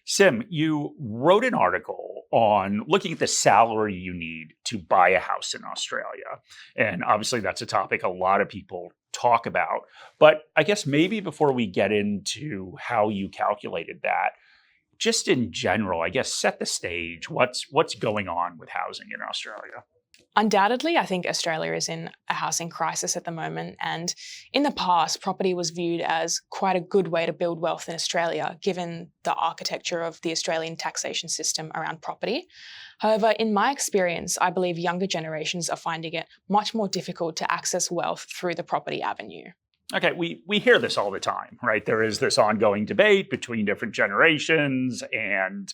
Sim, you wrote an article on looking at the salary you need to buy a house in Australia. And obviously, that's a topic a lot of people talk about. But I guess maybe before we get into how you calculated that, just in general, I guess set the stage. What's going on with housing in Australia? Undoubtedly, I think Australia is in a housing crisis at the moment. And in the past, property was viewed as quite a good way to build wealth in Australia, given the architecture of the Australian taxation system around property. However, in my experience, I believe younger generations are finding it much more difficult to access wealth through the property avenue. Okay, we hear this all the time, right? There is this ongoing debate between different generations, and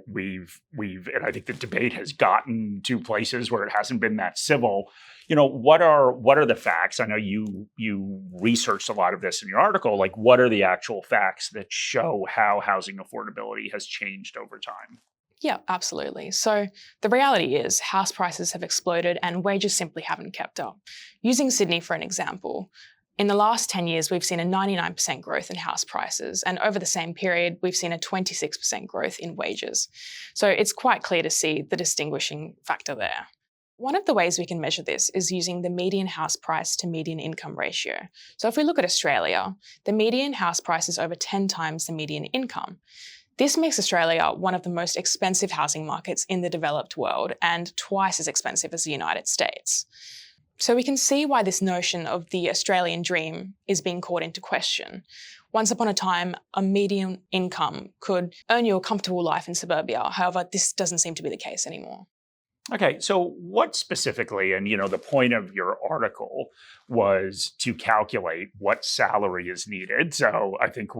we've and I think the debate has gotten to places where it hasn't been that civil. What are the facts? I know you researched a lot of this in your article. Like, what are the actual facts that show how housing affordability has changed over time? Yeah, absolutely. So the reality is house prices have exploded and wages simply haven't kept up. Using Sydney for an example, in the last 10 years, we've seen a 99% growth in house prices, and over the same period, we've seen a 26% growth in wages. So it's quite clear to see the distinguishing factor there. One of the ways we can measure this is using the median house price to median income ratio. So if we look at Australia, the median house price is over 10 times the median income. This makes Australia one of the most expensive housing markets in the developed world and twice as expensive as the United States. So we can see why this notion of the Australian dream is being called into question. Once upon a time, a median income could earn you a comfortable life in suburbia. However, this doesn't seem to be the case anymore. Okay, so what specifically, and the point of your article was to calculate what salary is needed. So I think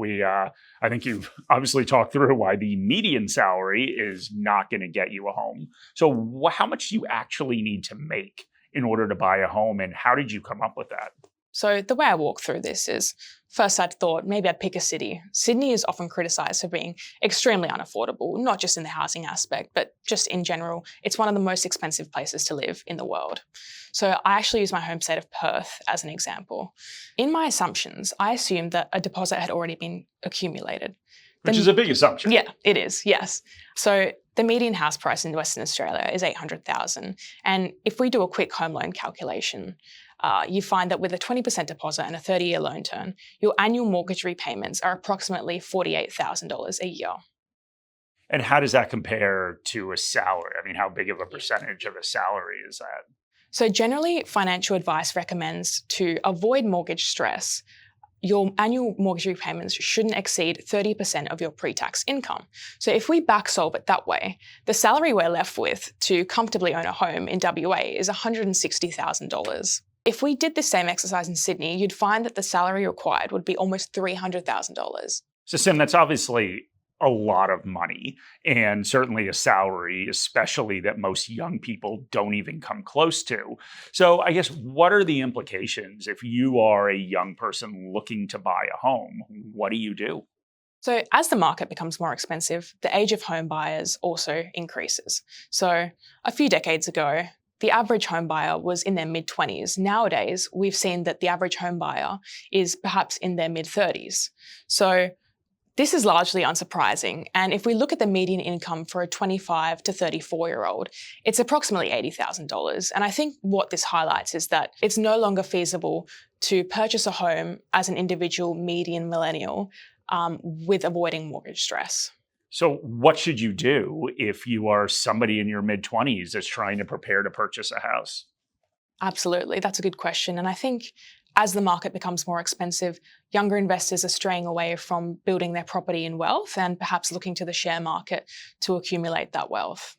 you've obviously talked through why the median salary is not going to get you a home. So how much do you actually need to make in order to buy a home, and how did you come up with that? So the way I walk through this is, first I'd thought maybe I'd pick a city. Sydney is often criticised for being extremely unaffordable, not just in the housing aspect, but just in general. It's one of the most expensive places to live in the world. So I actually use my home state of Perth as an example. In my assumptions, I assumed that a deposit had already been accumulated. Which is a big assumption. Yeah, it is, yes. So the median house price in Western Australia is $800,000. And if we do a quick home loan calculation, you find that with a 20% deposit and a 30-year loan term, your annual mortgage repayments are approximately $48,000 a year. And how does that compare to a salary? I mean, how big of a percentage of a salary is that? So generally, financial advice recommends to avoid mortgage stress, your annual mortgage repayments shouldn't exceed 30% of your pre-tax income. So if we back solve it that way, the salary we're left with to comfortably own a home in WA is $160,000. If we did the same exercise in Sydney, you'd find that the salary required would be almost $300,000. So, Sim, that's obviously a lot of money, and certainly a salary, especially that most young people don't even come close to. So I guess, what are the implications if you are a young person looking to buy a home? What do you do? So as the market becomes more expensive, the age of home buyers also increases. So a few decades ago, the average home buyer was in their mid-20s. Nowadays, we've seen that the average home buyer is perhaps in their mid-30s. So this is largely unsurprising, and if we look at the median income for a 25 to 34-year-old, it's approximately $80,000. And I think what this highlights is that it's no longer feasible to purchase a home as an individual median millennial with avoiding mortgage stress. So what should you do if you are somebody in your mid-20s that's trying to prepare to purchase a house? Absolutely, that's a good question. And I think as the market becomes more expensive, younger investors are straying away from building their property in wealth and perhaps looking to the share market to accumulate that wealth.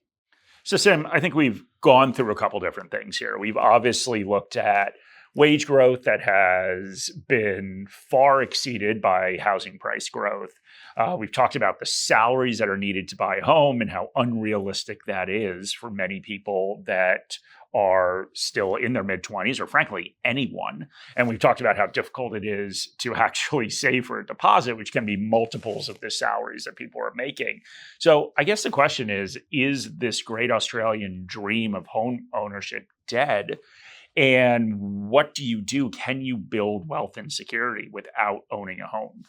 So, Sim, I think we've gone through a couple different things here. We've obviously looked at wage growth that has been far exceeded by housing price growth. We've talked about the salaries that are needed to buy a home and how unrealistic that is for many people that are still in their mid-20s, or frankly, anyone. And we've talked about how difficult it is to actually save for a deposit, which can be multiples of the salaries that people are making. So I guess the question is this great Australian dream of home ownership dead? And what do you do? Can you build wealth and security without owning a home?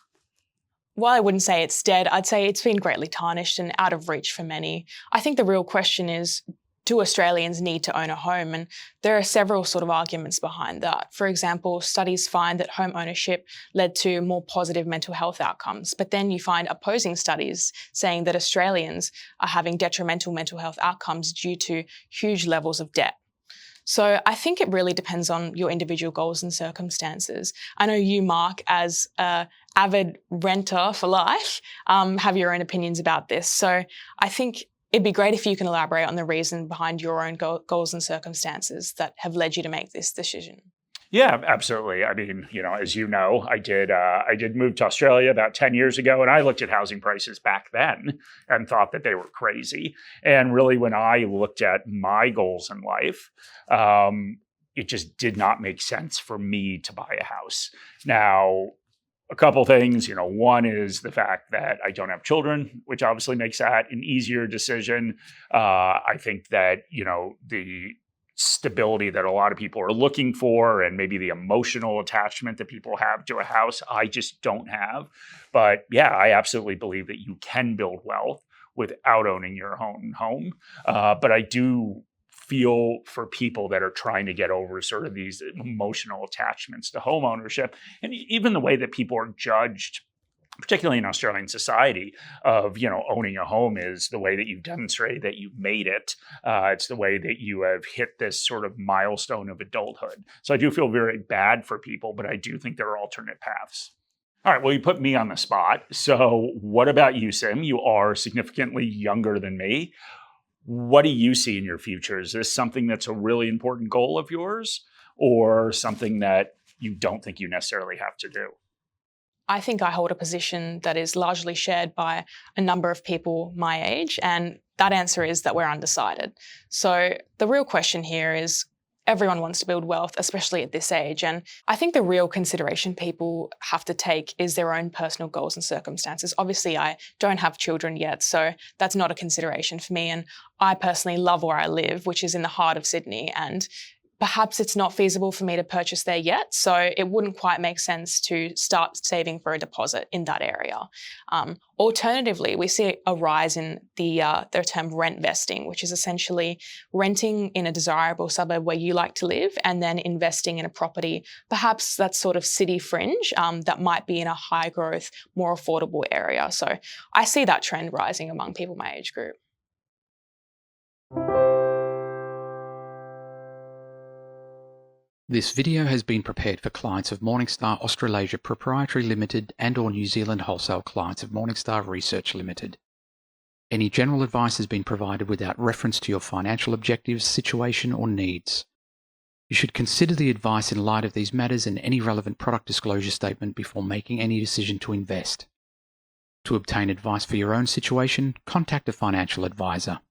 While I wouldn't say it's dead, I'd say it's been greatly tarnished and out of reach for many. I think the real question is, do Australians need to own a home? And there are several sort of arguments behind that. For example, studies find that home ownership led to more positive mental health outcomes, but then you find opposing studies saying that Australians are having detrimental mental health outcomes due to huge levels of debt. So I think it really depends on your individual goals and circumstances. I know you, Mark, as an avid renter for life, have your own opinions about this. So I think it'd be great if you can elaborate on the reason behind your own goals and circumstances that have led you to make this decision. Yeah, absolutely. I mean, as you know, I did move to Australia about 10 years ago, and I looked at housing prices back then and thought that they were crazy. And really, when I looked at my goals in life, it just did not make sense for me to buy a house. Now, a couple things, one is the fact that I don't have children, which obviously makes that an easier decision. I think that, the stability that a lot of people are looking for and maybe the emotional attachment that people have to a house, I just don't have. But yeah, I absolutely believe that you can build wealth without owning your own home. But I do feel for people that are trying to get over sort of these emotional attachments to home ownership, and even the way that people are judged, particularly in Australian society, of owning a home is the way that you've demonstrated that you've made it. It's the way that you have hit this sort of milestone of adulthood. So I do feel very bad for people, but I do think there are alternate paths. All right, well, you put me on the spot. So what about you, Sim? You are significantly younger than me. What do you see in your future? Is this something that's a really important goal of yours, or something that you don't think you necessarily have to do? I think I hold a position that is largely shared by a number of people my age, and that answer is that we're undecided. So the real question here is, everyone wants to build wealth, especially at this age. And I think the real consideration people have to take is their own personal goals and circumstances. Obviously, I don't have children yet, so that's not a consideration for me. And I personally love where I live, which is in the heart of Sydney. And perhaps it's not feasible for me to purchase there yet, so it wouldn't quite make sense to start saving for a deposit in that area. Alternatively, we see a rise in the term rentvesting, which is essentially renting in a desirable suburb where you like to live and then investing in a property, perhaps that's sort of city fringe, that might be in a high growth, more affordable area. So I see that trend rising among people my age group. This video has been prepared for clients of Morningstar Australasia Pty Ltd and or New Zealand wholesale clients of Morningstar Research Ltd. Any general advice has been provided without reference to your financial objectives, situation or needs. You should consider the advice in light of these matters and any relevant product disclosure statement before making any decision to invest. To obtain advice for your own situation, contact a financial advisor.